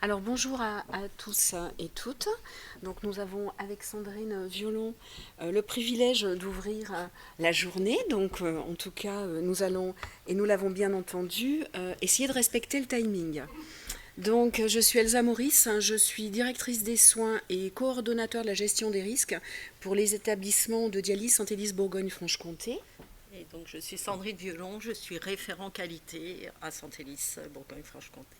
Alors bonjour à tous et toutes. Donc nous avons avec Sandrine Violon le privilège d'ouvrir la journée. Donc en tout cas nous allons, et nous l'avons bien entendu, essayer de respecter le timing. Donc je suis Elsa Maurice, je suis directrice des soins et coordonnateur de la gestion des risques pour les établissements de dialyse Santélis Bourgogne-Franche-Comté. Et donc, je suis Sandrine Violon, je suis référent qualité à Santélis, Bourgogne-Franche-Comté.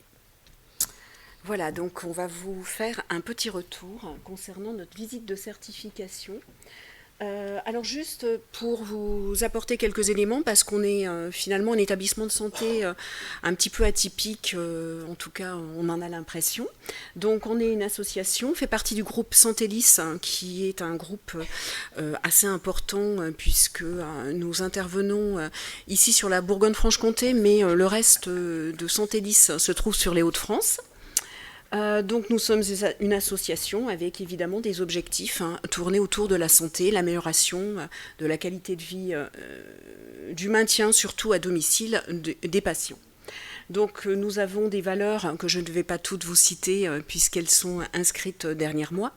Voilà, donc on va vous faire un petit retour concernant notre visite de certification. Alors juste pour vous apporter quelques éléments, parce qu'on est finalement un établissement de santé un petit peu atypique, en tout cas on en a l'impression. Donc on est une association, on fait partie du groupe Santélis, hein, qui est un groupe assez important puisque nous intervenons ici sur la Bourgogne-Franche-Comté, mais le reste de Santélis se trouve sur les Hauts-de-France. Donc nous sommes une association avec évidemment des objectifs tournés autour de la santé, l'amélioration de la qualité de vie, du maintien surtout à domicile des patients. Donc nous avons des valeurs que je ne vais pas toutes vous citer puisqu'elles sont inscrites derrière moi.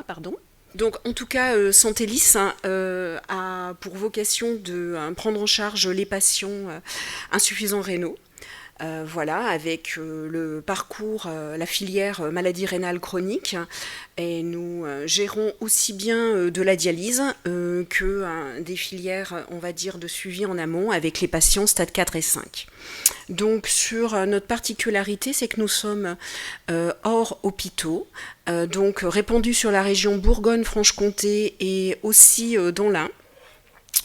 Pardon. Donc en tout cas, Santélis a pour vocation de prendre en charge les patients insuffisants rénaux. Voilà, avec le parcours, la filière maladie rénale chronique. Et nous gérons aussi bien de la dialyse que des filières, on va dire, de suivi en amont avec les patients stade 4 et 5. Donc sur notre particularité, c'est que nous sommes hors hôpitaux, donc répandus sur la région Bourgogne-Franche-Comté et aussi dans l'Ain.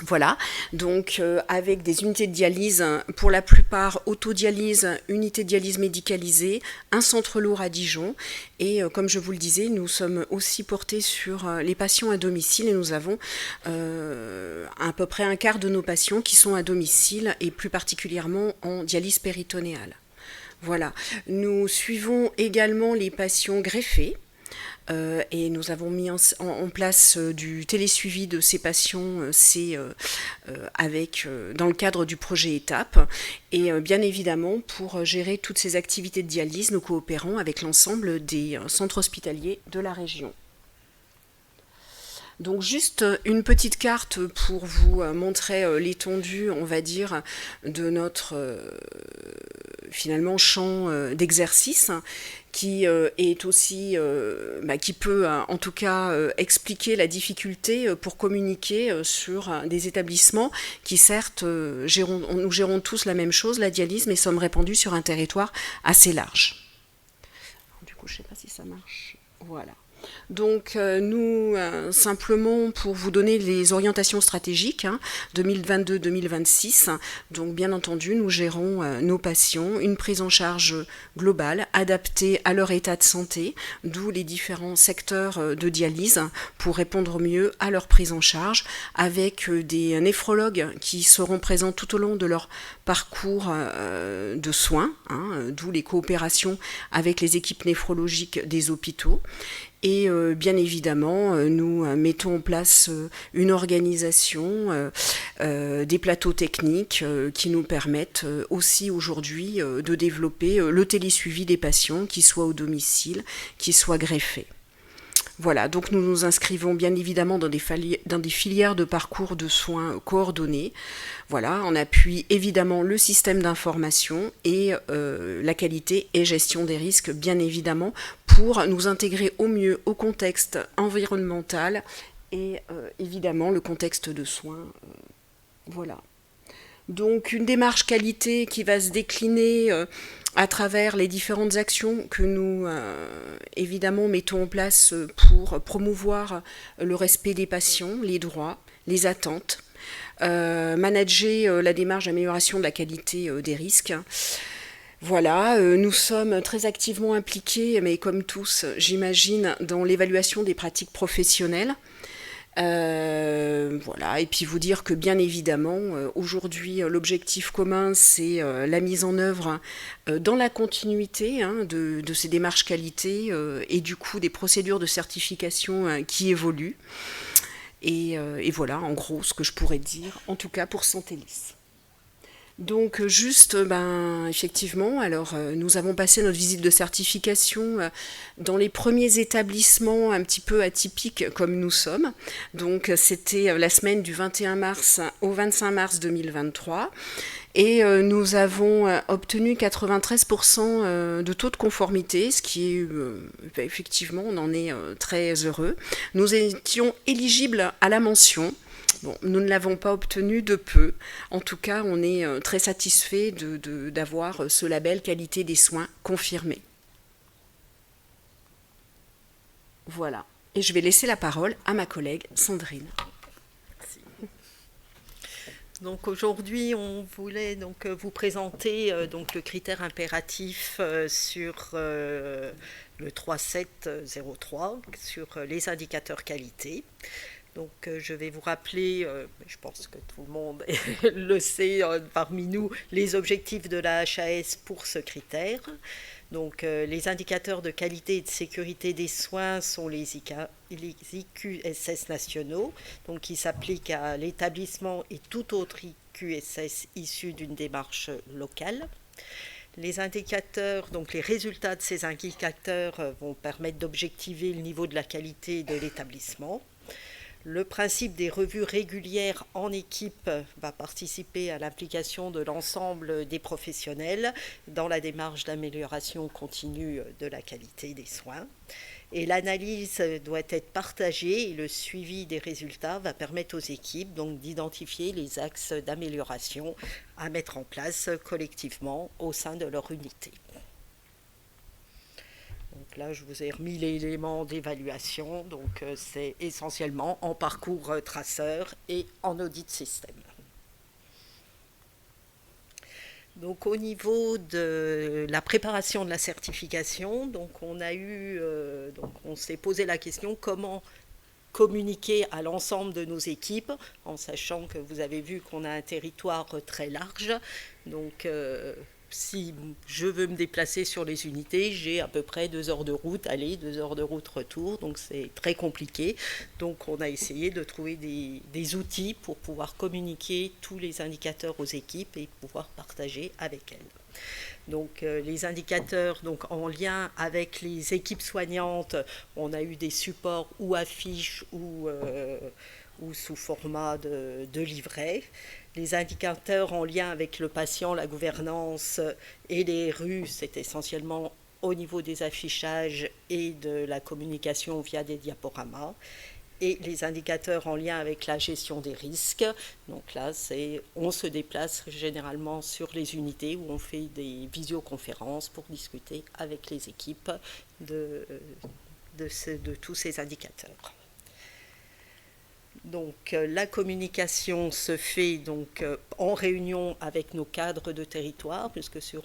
Voilà, donc avec des unités de dialyse, pour la plupart autodialyse, unité de dialyse médicalisée, un centre lourd à Dijon. Et comme je vous le disais, nous sommes aussi portés sur les patients à domicile et nous avons à peu près un quart de nos patients qui sont à domicile et plus particulièrement en dialyse péritonéale. Voilà, nous suivons également les patients greffés. Et nous avons mis en place du télésuivi de ces patients, dans le cadre du projet Étape. Et bien évidemment, pour gérer toutes ces activités de dialyse, nous coopérons avec l'ensemble des centres hospitaliers de la région. Donc juste une petite carte pour vous montrer l'étendue, on va dire, de notre finalement champ d'exercice qui est aussi qui peut en tout cas expliquer la difficulté pour communiquer sur des établissements qui certes nous gérons tous la même chose, la dialyse, mais sommes répandus sur un territoire assez large. Du coup, je ne sais pas si ça marche. Voilà. Donc nous, simplement pour vous donner les orientations stratégiques 2022-2026, donc bien entendu nous gérons nos patients, une prise en charge globale, adaptée à leur état de santé, d'où les différents secteurs de dialyse pour répondre mieux à leur prise en charge, avec des néphrologues qui seront présents tout au long de leur parcours de soins, d'où les coopérations avec les équipes néphrologiques des hôpitaux. Et bien évidemment, nous mettons en place une organisation, des plateaux techniques qui nous permettent aussi aujourd'hui de développer le télésuivi des patients, qu'ils soient au domicile, qu'ils soient greffés. Voilà, donc nous nous inscrivons bien évidemment dans des filières de parcours de soins coordonnés. Voilà, on appuie évidemment le système d'information et la qualité et gestion des risques, bien évidemment, pour nous intégrer au mieux au contexte environnemental et évidemment le contexte de soins. Voilà. Donc une démarche qualité qui va se décliner à travers les différentes actions que nous évidemment mettons en place pour promouvoir le respect des patients, les droits, les attentes, manager la démarche d'amélioration de la qualité des risques. Voilà, nous sommes très activement impliqués, mais comme tous, j'imagine, dans l'évaluation des pratiques professionnelles. Voilà, et puis vous dire que bien évidemment, aujourd'hui, l'objectif commun, c'est la mise en œuvre dans la continuité de ces démarches qualité et du coup des procédures de certification qui évoluent. Et voilà, en gros, ce que je pourrais dire, en tout cas pour Santélis. Donc juste, effectivement, alors nous avons passé notre visite de certification dans les premiers établissements un petit peu atypiques comme nous sommes. Donc c'était la semaine du 21 mars au 25 mars 2023 et nous avons obtenu 93% de taux de conformité, ce qui est effectivement, on en est très heureux. Nous étions éligibles à la mention. Bon, nous ne l'avons pas obtenu de peu. En tout cas, on est très satisfait d'avoir ce label qualité des soins confirmé. Voilà. Et je vais laisser la parole à ma collègue Sandrine. Merci. Donc aujourd'hui, on voulait donc vous présenter donc le critère impératif sur le 3703 sur les indicateurs qualité. Donc je vais vous rappeler, je pense que tout le monde le sait parmi nous, les objectifs de la HAS pour ce critère. Donc les indicateurs de qualité et de sécurité des soins sont les IQSS nationaux, donc qui s'appliquent à l'établissement et tout autre IQSS issu d'une démarche locale. Les indicateurs, donc les résultats de ces indicateurs vont permettre d'objectiver le niveau de la qualité de l'établissement. Le principe des revues régulières en équipe va participer à l'implication de l'ensemble des professionnels dans la démarche d'amélioration continue de la qualité des soins. Et l'analyse doit être partagée et le suivi des résultats va permettre aux équipes donc d'identifier les axes d'amélioration à mettre en place collectivement au sein de leur unité. Donc là, je vous ai remis l'élément d'évaluation. Donc c'est essentiellement en parcours traceur et en audit système. Donc au niveau de la préparation de la certification, donc on s'est posé la question comment communiquer à l'ensemble de nos équipes, en sachant que vous avez vu qu'on a un territoire très large. Donc si je veux me déplacer sur les unités, j'ai à peu près 2 heures de route aller, 2 heures de route retour, donc c'est très compliqué. Donc on a essayé de trouver des outils pour pouvoir communiquer tous les indicateurs aux équipes et pouvoir partager avec elles. Donc les indicateurs donc, en lien avec les équipes soignantes, on a eu des supports ou affiches ou sous format de livret. Les indicateurs en lien avec le patient, la gouvernance et les rues, c'est essentiellement au niveau des affichages et de la communication via des diaporamas. Et les indicateurs en lien avec la gestion des risques. Donc là, on se déplace généralement sur les unités où on fait des visioconférences pour discuter avec les équipes de tous ces indicateurs. Donc la communication se fait donc en réunion avec nos cadres de territoire, puisque sur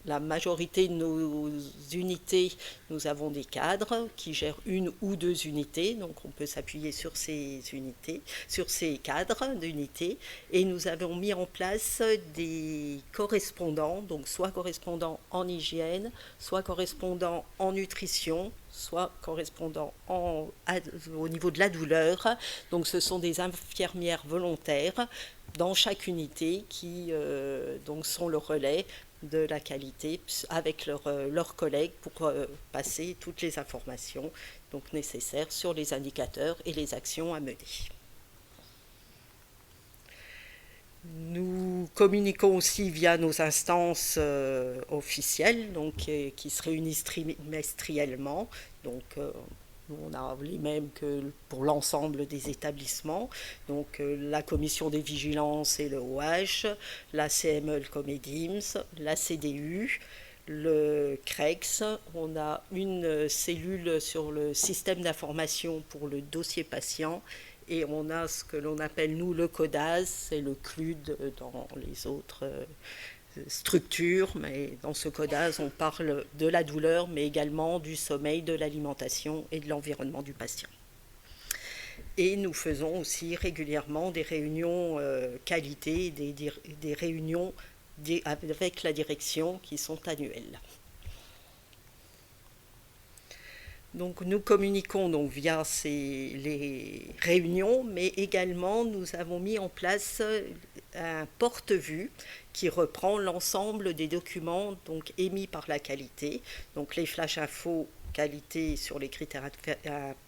la majorité de nos unités, nous avons des cadres qui gèrent 1 ou 2 unités, donc on peut s'appuyer sur ces unités, sur ces cadres d'unités, et nous avons mis en place des correspondants, donc soit correspondants en hygiène, soit correspondants en nutrition, soit correspondants au niveau de la douleur. Donc ce sont des infirmières volontaires dans chaque unité qui donc sont le relais de la qualité avec leurs collègues pour passer toutes les informations donc nécessaires sur les indicateurs et les actions à mener. Nous communiquons aussi via nos instances officielles donc, qui se réunissent trimestriellement. Donc, on a les mêmes que pour l'ensemble des établissements. Donc la commission des vigilances et le OH, la CME, le Comedims, la CDU, le CREX. On a une cellule sur le système d'information pour le dossier patient. Et on a ce que l'on appelle, nous, le CODAS, c'est le CLUD dans les autres structures. Mais dans ce CODAS, on parle de la douleur, mais également du sommeil, de l'alimentation et de l'environnement du patient. Et nous faisons aussi régulièrement des réunions qualité, des réunions avec la direction qui sont annuelles. Donc nous communiquons donc via les réunions, mais également nous avons mis en place un porte-vue qui reprend l'ensemble des documents donc émis par la qualité, donc les flash infos qualité sur les critères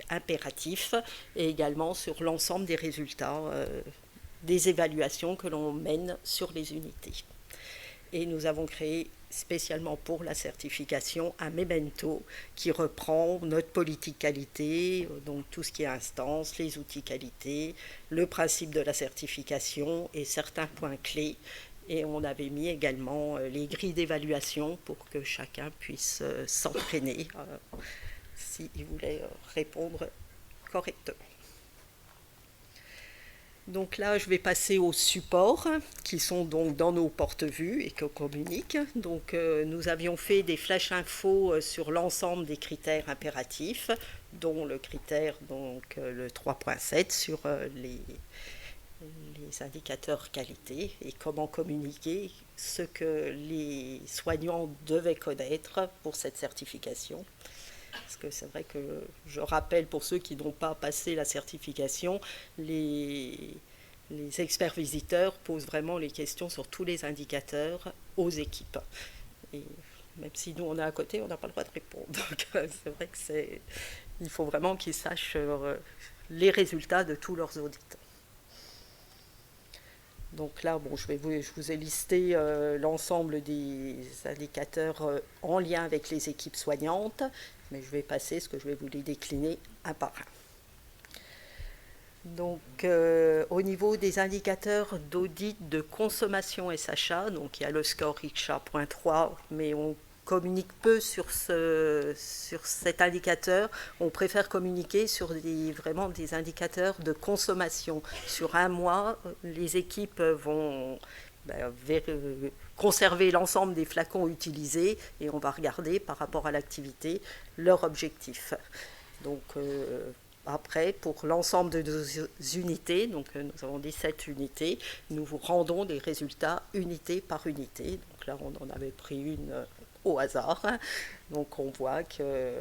impératifs et également sur l'ensemble des résultats des évaluations que l'on mène sur les unités. Et nous avons créé spécialement pour la certification un memento qui reprend notre politique qualité, donc tout ce qui est instance, les outils qualité, le principe de la certification et certains points clés. Et on avait mis également les grilles d'évaluation pour que chacun puisse s'entraîner s'il voulait répondre correctement. Donc là, je vais passer aux supports qui sont donc dans nos porte-vues et que communiquent. Donc nous avions fait des flash infos sur l'ensemble des critères impératifs, dont le critère donc le 3.7 sur les indicateurs qualité et comment communiquer ce que les soignants devaient connaître pour cette certification. Parce que c'est vrai que je rappelle pour ceux qui n'ont pas passé la certification, les experts visiteurs posent vraiment les questions sur tous les indicateurs aux équipes. Et même si nous on est à côté, on n'a pas le droit de répondre. Donc c'est vrai qu'il faut vraiment qu'ils sachent les résultats de tous leurs audits. Donc là, bon, je vous ai listé l'ensemble des indicateurs en lien avec les équipes soignantes, mais je vais passer ce que je vais vous les décliner un par un. Donc, au niveau des indicateurs d'audit de consommation SHA, donc il y a le score ICHA.3, mais on communique peu sur cet indicateur. On préfère communiquer sur vraiment des indicateurs de consommation. Sur un mois, les équipes vont conserver l'ensemble des flacons utilisés et on va regarder par rapport à l'activité leur objectif. Donc après, pour l'ensemble de nos unités, donc nous avons 17 unités, nous vous rendons des résultats unité par unité. Donc là, on en avait pris une au hasard. Donc on voit que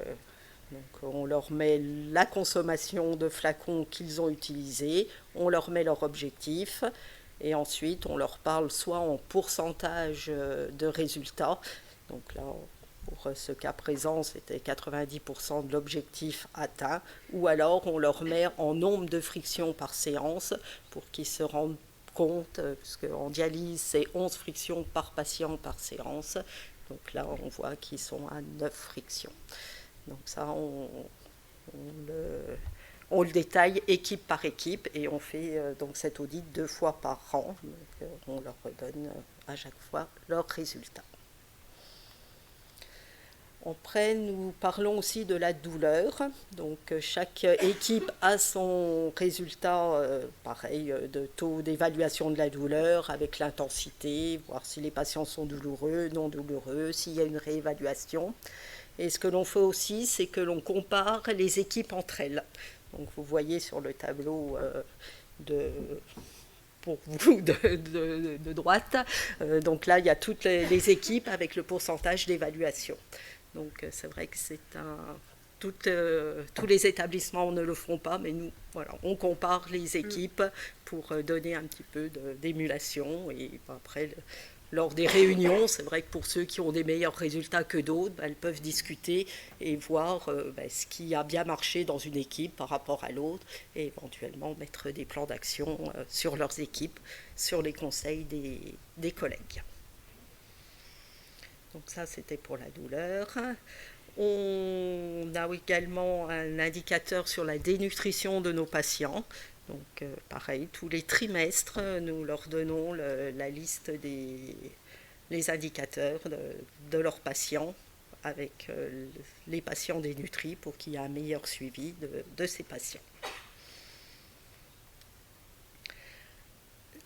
on leur met la consommation de flacons qu'ils ont utilisés, on leur met leur objectif et ensuite on leur parle soit en pourcentage de résultats. Donc là, pour ce cas présent, c'était 90% de l'objectif atteint, ou alors on leur met en nombre de frictions par séance pour qu'ils se rendent compte, parce qu'en dialyse, c'est 11 frictions par patient par séance. Donc là, on voit qu'ils sont à 9 frictions. Donc ça, on le détaille équipe par équipe et on fait donc cet audit 2 fois par an. Donc, on leur redonne à chaque fois leurs résultats. Après, nous parlons aussi de la douleur. Donc, chaque équipe a son résultat, pareil, de taux d'évaluation de la douleur avec l'intensité, voir si les patients sont douloureux, non douloureux, s'il y a une réévaluation. Et ce que l'on fait aussi, c'est que l'on compare les équipes entre elles. Donc, vous voyez sur le tableau pour vous de droite. Donc là, il y a toutes les équipes avec le pourcentage d'évaluation. Donc c'est vrai que tous les établissements ne le font pas, mais nous, voilà, on compare les équipes pour donner un petit peu d'émulation. Et après, lors des réunions, c'est vrai que pour ceux qui ont des meilleurs résultats que d'autres, elles peuvent discuter et voir ce qui a bien marché dans une équipe par rapport à l'autre et éventuellement mettre des plans d'action sur leurs équipes, sur les conseils des collègues. Donc ça, c'était pour la douleur. On a également un indicateur sur la dénutrition de nos patients. Donc pareil, tous les trimestres, nous leur donnons la liste des indicateurs de leurs patients avec les patients dénutris pour qu'il y ait un meilleur suivi de ces patients.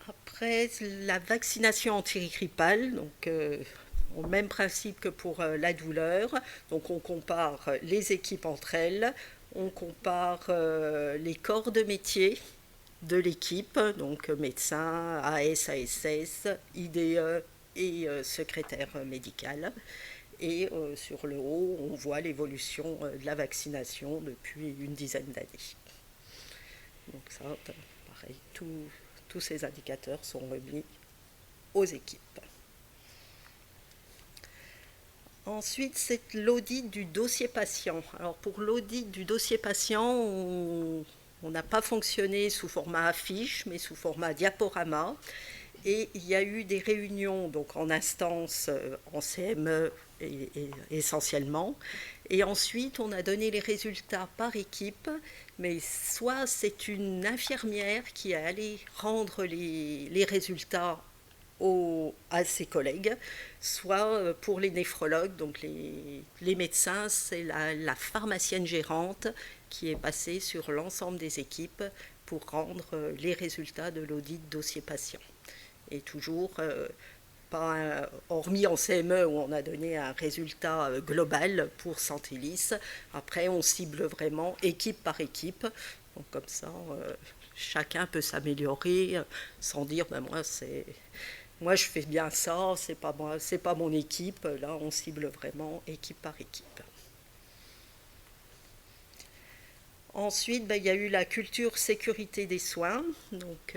Après, la vaccination antigrippale, donc au même principe que pour la douleur. Donc on compare les équipes entre elles, on compare les corps de métier de l'équipe, donc médecin, AS, ASS, IDE et secrétaire médical. Et sur le haut, on voit l'évolution de la vaccination depuis une dizaine d'années. Donc ça, pareil, tous ces indicateurs sont remis aux équipes. Ensuite, c'est l'audit du dossier patient. Alors pour l'audit du dossier patient, on n'a pas fonctionné sous format affiche, mais sous format diaporama. Et il y a eu des réunions donc en instance, en CME essentiellement. Et ensuite, on a donné les résultats par équipe, mais soit c'est une infirmière qui est allée rendre les résultats à ses collègues, soit pour les néphrologues, donc les médecins, c'est la pharmacienne gérante qui est passée sur l'ensemble des équipes pour rendre les résultats de l'audit dossier patient. Et toujours, hormis en CME où on a donné un résultat global pour Santélis, après on cible vraiment équipe par équipe, donc comme ça chacun peut s'améliorer sans dire ben moi je fais bien ça, c'est pas mon équipe. Là on cible vraiment équipe par équipe. Ensuite, il y a eu la culture sécurité des soins. Donc,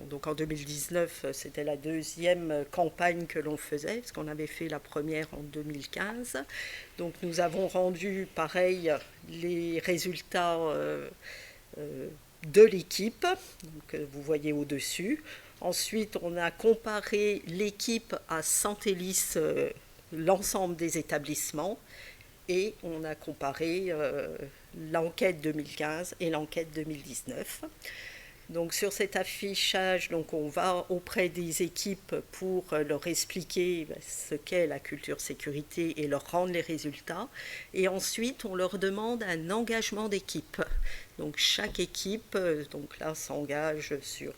donc en 2019, c'était la deuxième campagne que l'on faisait, parce qu'on avait fait la première en 2015. Donc nous avons rendu, pareil, les résultats de l'équipe, donc vous voyez au-dessus. Ensuite, on a comparé l'équipe à Santélis, l'ensemble des établissements, et on a comparé l'enquête 2015 et l'enquête 2019. Donc sur cet affichage, donc on va auprès des équipes pour leur expliquer ce qu'est la culture sécurité et leur rendre les résultats. Et ensuite, on leur demande un engagement d'équipe. Donc chaque équipe, donc là, s'engage sur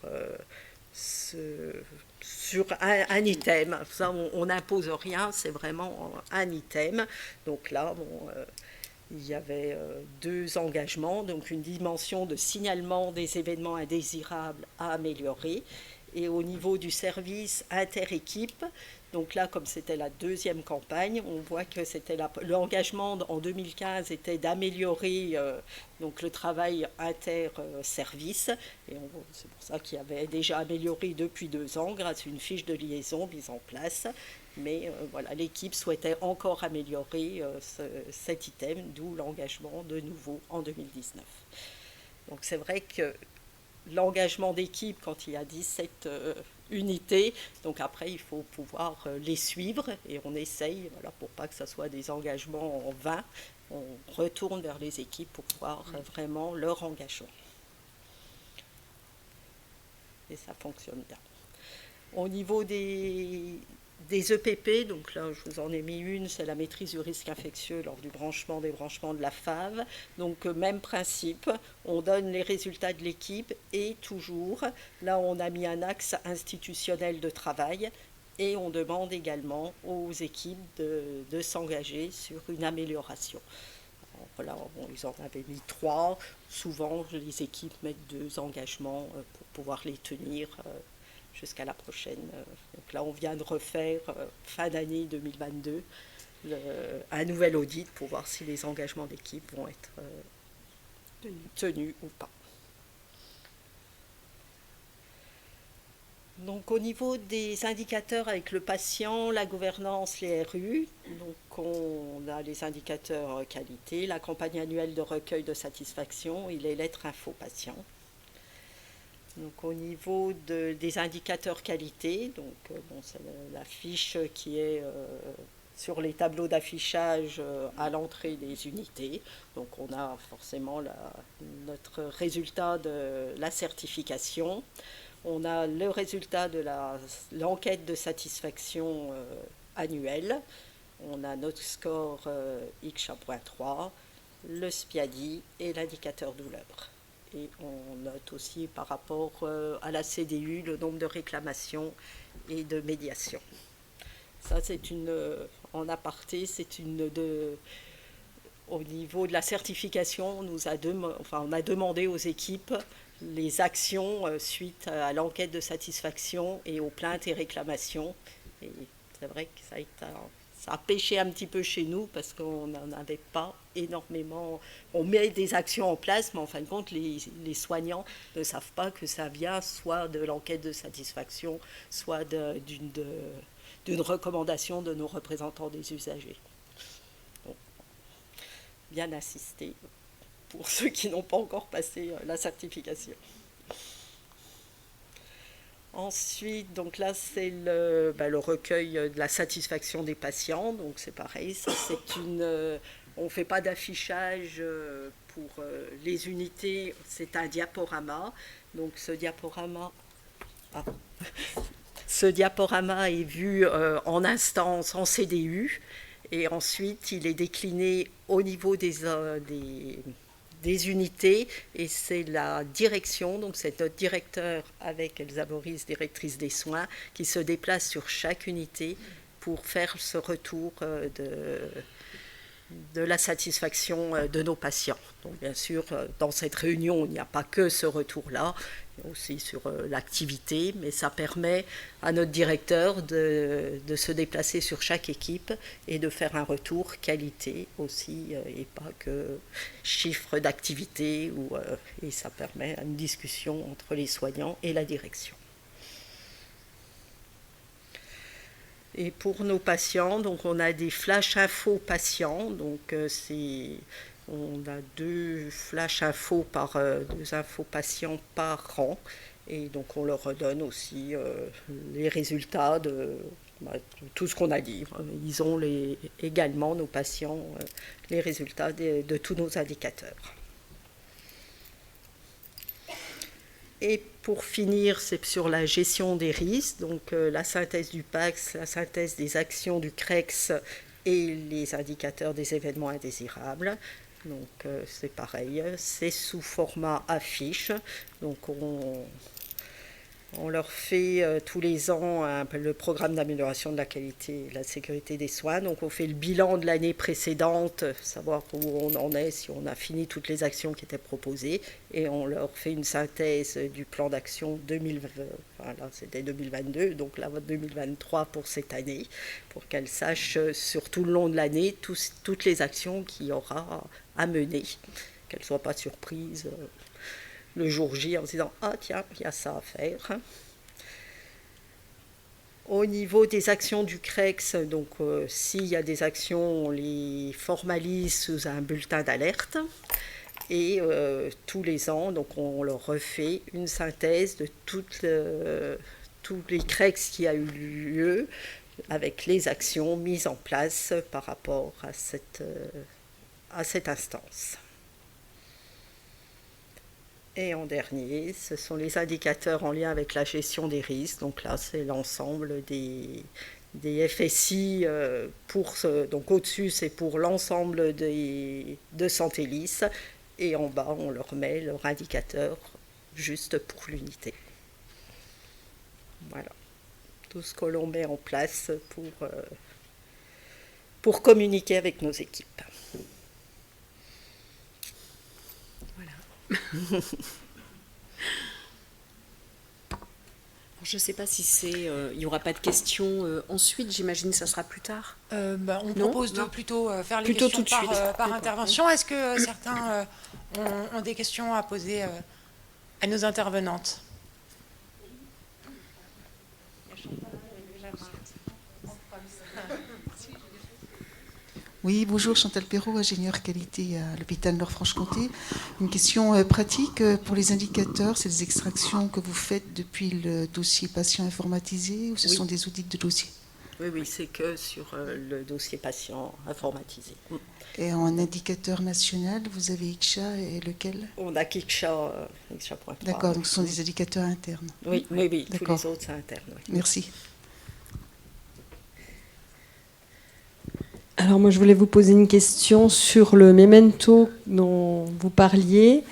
un item. Ça, on n'impose rien, c'est vraiment un item. Donc là, il y avait deux engagements, donc une dimension de signalement des événements indésirables à améliorer, et au niveau du service inter-équipe. Donc là, comme c'était la deuxième campagne, on voit que l'engagement en 2015 était d'améliorer donc le travail inter-service. Et c'est pour ça qu'il y avait déjà amélioré depuis 2 ans grâce à une fiche de liaison mise en place. Mais voilà, l'équipe souhaitait encore améliorer cet item, d'où l'engagement de nouveau en 2019. Donc c'est vrai que l'engagement d'équipe, quand il y a 17 unités, donc après il faut pouvoir les suivre, et on essaye, voilà, pour pas que ce soit des engagements en vain, on retourne vers les équipes pour voir vraiment leur engagement. Et ça fonctionne bien. Au niveau des EPP, donc là je vous en ai mis une, c'est la maîtrise du risque infectieux lors du débranchement de la FAV. Donc même principe, on donne les résultats de l'équipe, et toujours, là on a mis un axe institutionnel de travail, et on demande également aux équipes de s'engager sur une amélioration. Alors, voilà, ils en avaient mis 3, souvent les équipes mettent 2 engagements pour pouvoir les tenir jusqu'à la prochaine. Donc là, on vient de refaire, fin d'année 2022, un nouvel audit pour voir si les engagements d'équipe vont être tenus ou pas. Donc au niveau des indicateurs avec le patient, la gouvernance, les RU, donc on a les indicateurs qualité, la campagne annuelle de recueil de satisfaction et les lettres info patients. Donc au niveau des indicateurs qualité, donc c'est la fiche qui est sur les tableaux d'affichage à l'entrée des unités. Donc on a forcément notre résultat de la certification. On a le résultat de l'enquête de satisfaction annuelle. On a notre score X1.3, le SPIADI et l'indicateur douleur. Et on note aussi par rapport à la CDU le nombre de réclamations et de médiations. Ça, c'est en aparté, au niveau de la certification, on a demandé aux équipes les actions suite à l'enquête de satisfaction et aux plaintes et réclamations. Et c'est vrai que ça a pêché un petit peu chez nous parce qu'on n'en avait pas énormément. On met des actions en place, mais en fin de compte, les soignants ne savent pas que ça vient soit de l'enquête de satisfaction, soit d'une recommandation de nos représentants des usagers. Donc, bien assisté pour ceux qui n'ont pas encore passé la certification. Ensuite, donc là, c'est le recueil de la satisfaction des patients. Donc c'est pareil, on ne fait pas d'affichage pour les unités, c'est un diaporama. Donc ce diaporama est vu en instance, en CDU, et ensuite il est décliné au niveau des unités, et c'est la direction, donc c'est notre directeur avec Elsa Boris, directrice des soins, qui se déplace sur chaque unité pour faire ce retour de la satisfaction de nos patients. Donc bien sûr, dans cette réunion, il n'y a pas que ce retour-là, aussi sur l'activité, mais ça permet à notre directeur de se déplacer sur chaque équipe et de faire un retour qualité aussi, et pas que chiffre d'activité, et ça permet une discussion entre les soignants et la direction. Et pour nos patients, donc on a des flash infos patients, donc on a 2 flash infos deux infos patients par an, et donc on leur redonne aussi les résultats de tout ce qu'on a dit. Ils ont également, nos patients, les résultats de tous nos indicateurs. Et pour finir, c'est sur la gestion des risques, donc la synthèse du PACS, la synthèse des actions du CREX et les indicateurs des événements indésirables. Donc c'est pareil, c'est sous format affiche. Donc on leur fait tous les ans le programme d'amélioration de la qualité et de la sécurité des soins. Donc on fait le bilan de l'année précédente, savoir où on en est, si on a fini toutes les actions qui étaient proposées. Et on leur fait une synthèse du plan d'action 2020, là c'était 2022, donc là 2023 pour cette année, pour qu'elles sachent sur tout le long de l'année toutes les actions qu'il y aura à mener, qu'elles ne soient pas surprises le jour J en se disant « Ah tiens, il y a ça à faire ». Au niveau des actions du CREX, donc s'il y a des actions, on les formalise sous un bulletin d'alerte. Et tous les ans, donc on leur refait une synthèse de tous les CREX qui a eu lieu, avec les actions mises en place par rapport à cette instance. Et en dernier, ce sont les indicateurs en lien avec la gestion des risques. Donc là, c'est l'ensemble des FSI. Donc au-dessus, c'est pour l'ensemble de Santélis. Et en bas, on leur met leur indicateur juste pour l'unité. Voilà. Tout ce que l'on met en place pour communiquer avec nos équipes. Je ne sais pas si il n'y aura pas de questions ensuite, j'imagine que ça sera plus tard. On propose de plutôt faire les questions tout de suite. par intervention. Est-ce que certains ont des questions à poser à nos intervenantes ? Oui, bonjour, Chantal Perrault, ingénieure qualité à l'hôpital Nord-Franche-Comté. Une question pratique pour les indicateurs, c'est les extractions que vous faites depuis le dossier patient informatisé ou ce sont des audits de dossier ? Oui, c'est que sur le dossier patient informatisé. Et en indicateur national, vous avez ICHA et lequel ? On a ICHA, ICHA.3. D'accord, donc ce sont des indicateurs internes. Oui, tous les autres, c'est interne. Oui. Merci. Alors moi je voulais vous poser une question sur le memento dont vous parliez.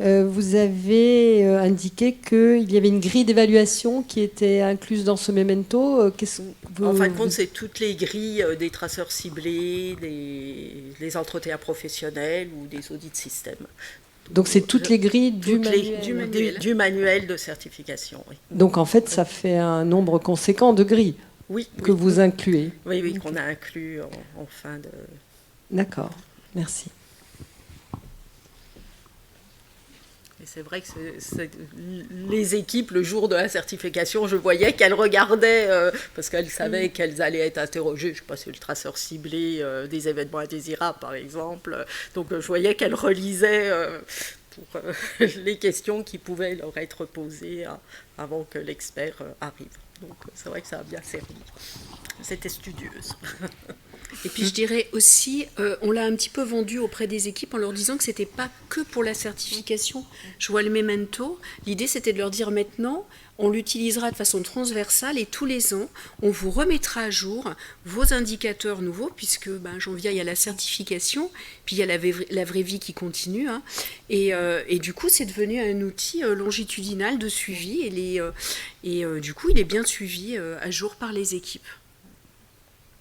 Vous avez indiqué qu'il y avait une grille d'évaluation qui était incluse dans ce memento. En fin de compte, c'est toutes les grilles des traceurs ciblés, des entretiens professionnels ou des audits de système. Donc c'est toutes les grilles du manuel de certification. Oui. Donc en fait ça fait un nombre conséquent de grilles. Oui, que oui, vous incluez. oui, oui, qu'on a inclus en fin de... D'accord, merci. Et c'est vrai que les équipes, le jour de la certification, je voyais qu'elles regardaient, parce qu'elles savaient qu'elles allaient être interrogées, je ne sais pas si le traceur ciblé des événements indésirables, par exemple. Donc je voyais qu'elles relisaient pour les questions qui pouvaient leur être posées avant que l'expert arrive. Donc c'est vrai que ça a bien servi. C'était studieuse. Et puis je dirais aussi, on l'a un petit peu vendu auprès des équipes en leur disant que c'était pas que pour la certification. Je vois le memento. L'idée c'était de leur dire maintenant, on l'utilisera de façon transversale et tous les ans, on vous remettra à jour vos indicateurs nouveaux, puisque j'en viens, il y a la certification, puis il y a la vraie vie qui continue. Hein, et du coup, c'est devenu un outil longitudinal de suivi et du coup, il est bien suivi à jour par les équipes.